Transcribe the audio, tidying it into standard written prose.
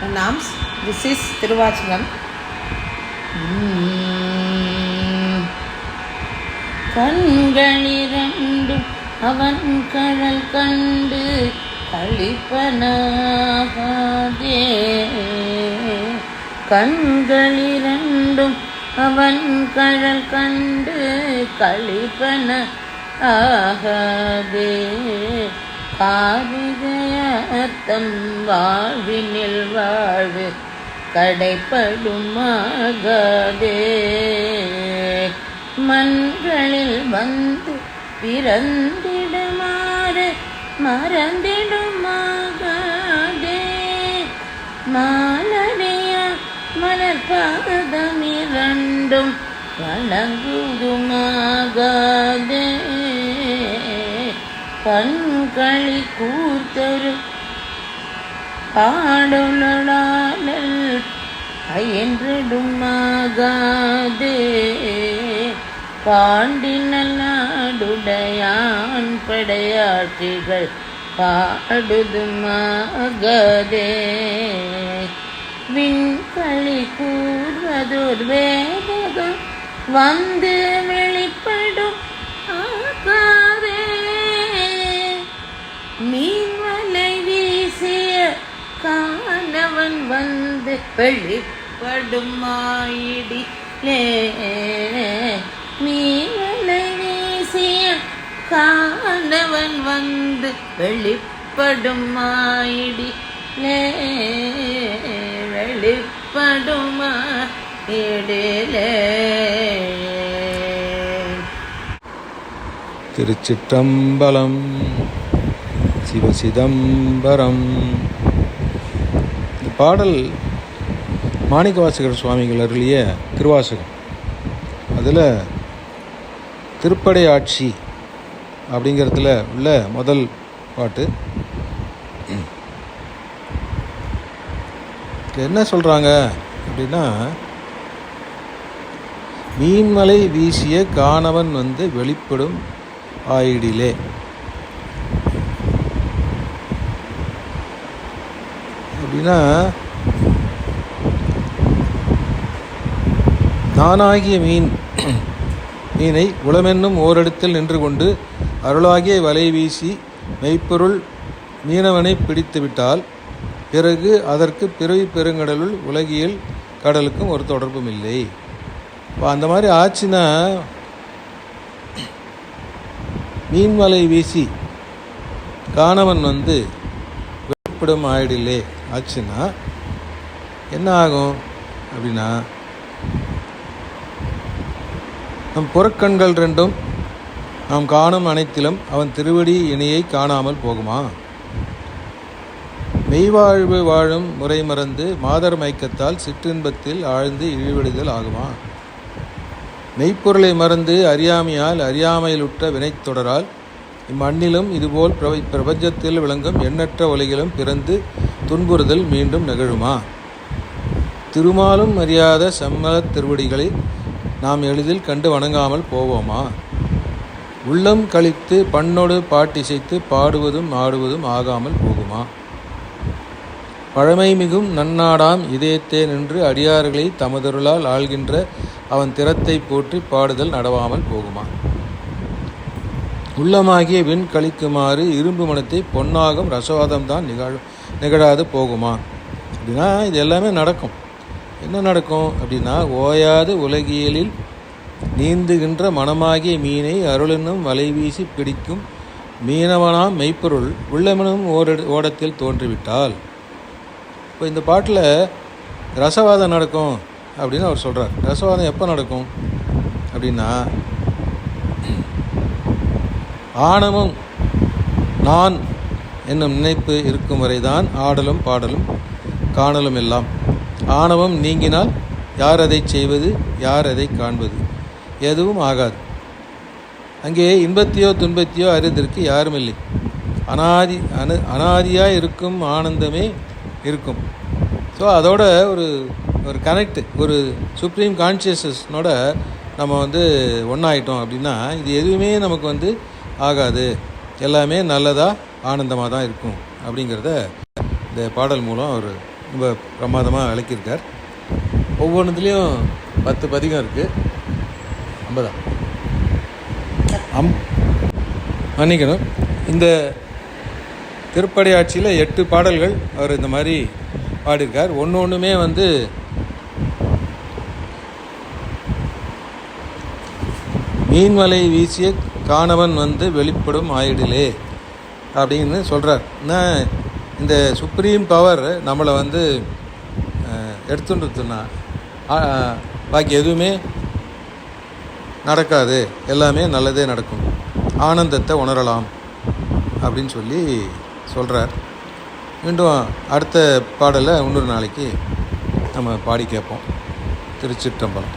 Announce, this is Thiruvachalam. கண்களிரண்டும் அவன் கடல் கண்டு களிப்பனாகாதே. கண்களிரண்டும் அவன் கடல் கண்டு களிப்பன ஆகாதே. காரிகையத்தம் வாழ்வினில் வாழ்வு கடைப்படுமாகாதே. மண்களில் வந்து பிறந்திடுமாறு மறந்திடுமாகாதே. மாலரையா மலர்பாதம் இரண்டும் வணங்குதுமாகாதே. கண்களி கூர்த்தரு பாடுளாடல் அயன்றிடுமாகாதே. பாண்டினல்லாடுடையான் படையாட்சிகள் பாடுதுமாகாதே. விண்களி கூர்வதோர் வேதகம் வந்து வெளிப்படும் ஆகாதே. மீன்வலை வீசிய காணவன் வந்து வெளிப்படுமாயிடிலே. மீன்வலை வீசிய காணவன் வந்து வெளிப்படுமாயிடிலே. வெளிப்படுமாயிடிலே. திருச்சிற்றம்பலம். சிவசிதம்பரம். இந்த பாடல் மாணிக்கவாசகர் சுவாமிகள் அருளிய திருவாசகம். அதில் திருப்படை ஆட்சி அப்படிங்கிறதுல உள்ள முதல் பாட்டு. என்ன சொல்கிறாங்க அப்படின்னா, மீன்மலை வீசிய காணவன் வந்து வெளிப்படும் ஆயிடிலே. அப்படின்னா, நானாகிய மீனை உளமென்னும் ஓரிடத்தில் நின்று கொண்டு அருளாகிய வலை வீசி மெய்ப்பொருள் மீனவனை பிடித்துவிட்டால் பிறகு அதற்கு பிறவி பெருங்கடலுள் உலகியல் கடலுக்கும் ஒரு தொடர்பும் இல்லை. இப்போ அந்த மாதிரி ஆச்சுன்னா, மீன் வலை வீசி காணவன் வந்து வெளிப்படும் ஆயிடிலே ஆச்சுன்னா என்ன ஆகும் அப்படின்னா, நம் புறக்கண்கள் ரெண்டும் நாம் காணும் அனைத்திலும் அவன் திருவடி இணையை காணாமல் போகுமா? மெய்வாழ்வு வாழும் முறை மறந்து மாதர் மயக்கத்தால் சிற்றின்பத்தில் ஆழ்ந்து இழிவடைதல் ஆகுமா? மெய்ப்பொருளை மறந்து அறியாமையால் அறியாமையிலுற்ற வினைத்தொடரால் இம்மண்ணிலும் இதுபோல் பிரபஞ்சத்தில் விளங்கும் எண்ணற்ற உலகிலும் பிறந்து துன்புறுதல் மீண்டும் நிகழுமா? திருமாலும் அறியாத செம்மலத் திருவடிகளை நாம் எளிதில் கண்டு வணங்காமல் போவோமா? உள்ளம் கழித்து பண்ணோடு பாட்டிசைத்து பாடுவதும் ஆடுவதும் ஆகாமல் போகுமா? பழமை மிகும் நன்னாடாம் இதயத்தே நின்று அடியார்களை தமதருளால் ஆள்கின்ற அவன் திறத்தை போற்றி பாடுதல் நடவாமல் போகுமா? உள்ளமாகிய விண் கழிக்குமாறு இரும்பு மனத்தை பொன்னாகும் ரசவாதம்தான் நிகழாது போகுமா? அப்படின்னா இது எல்லாமே நடக்கும். என்ன நடக்கும் அப்படின்னா, ஓயாது உலகியலில் நீந்துகின்ற மனமாகிய மீனை அருளென்னும் வலை வீசி பிடிக்கும் மீனவனாம் மெய்ப்பொருள் உள்ளமெனும் ஓடத்தில் தோன்றிவிட்டால். இப்போ இந்த பாட்டில் ரசவாதம் நடக்கும் அப்படின்னு அவர் சொல்கிறார். ரசவாதம் எப்போ நடக்கும் அப்படின்னா, ஆணவம் நான் என்னும் நினைப்பு இருக்கும் வரைதான் ஆடலும் பாடலும் காணலும் எல்லாம். ஆணவம் நீங்கினால் யார் அதை செய்வது, யார் அதை காண்பது? எதுவும் ஆகாது. அங்கே இன்பத்தையோ துன்பத்தையோ அறிவதற்கு யாரும் இல்லை. அனாதியாக இருக்கும் ஆனந்தமே இருக்கும். ஸோ அதோட ஒரு கனெக்ட், ஒரு சுப்ரீம் கான்ஷியஸ்னஸோட நம்ம ஒன்றாயிட்டோம் அப்படின்னா இது எதுவுமே நமக்கு ஆகாது, எல்லாமே நல்லதாக ஆனந்தமாக தான் இருக்கும் அப்படிங்கிறத இந்த பாடல் மூலம் அவர் ரொம்ப பிரமாதமாக விளக்கியிருக்கார். ஒவ்வொன்றுத்துலேயும் 10 பதிகம் இருக்குது. 50 மன்னிக்கணும். இந்த திருப்படை ஆட்சியில் 8 பாடல்கள் அவர் இந்த மாதிரி பாடியிருக்கார். ஒன்றுமே மீன்வலை வீசிய காணவன் வெளிப்படும் ஆயிடிலே அப்படின்னு சொல்கிறார். இந்த சுப்ரீம் பவர் நம்மளை எடுத்துட்டுனா பாக்கி எதுவுமே நடக்காது, எல்லாமே நல்லதே நடக்கும், ஆனந்தத்தை உணரலாம் அப்படின்னு சொல்லி சொல்கிறார். மீண்டும் அடுத்த பாடலை இன்னொரு நாளைக்கு நம்ம பாடி கேட்போம். திருச்சிற்றம்பலம்.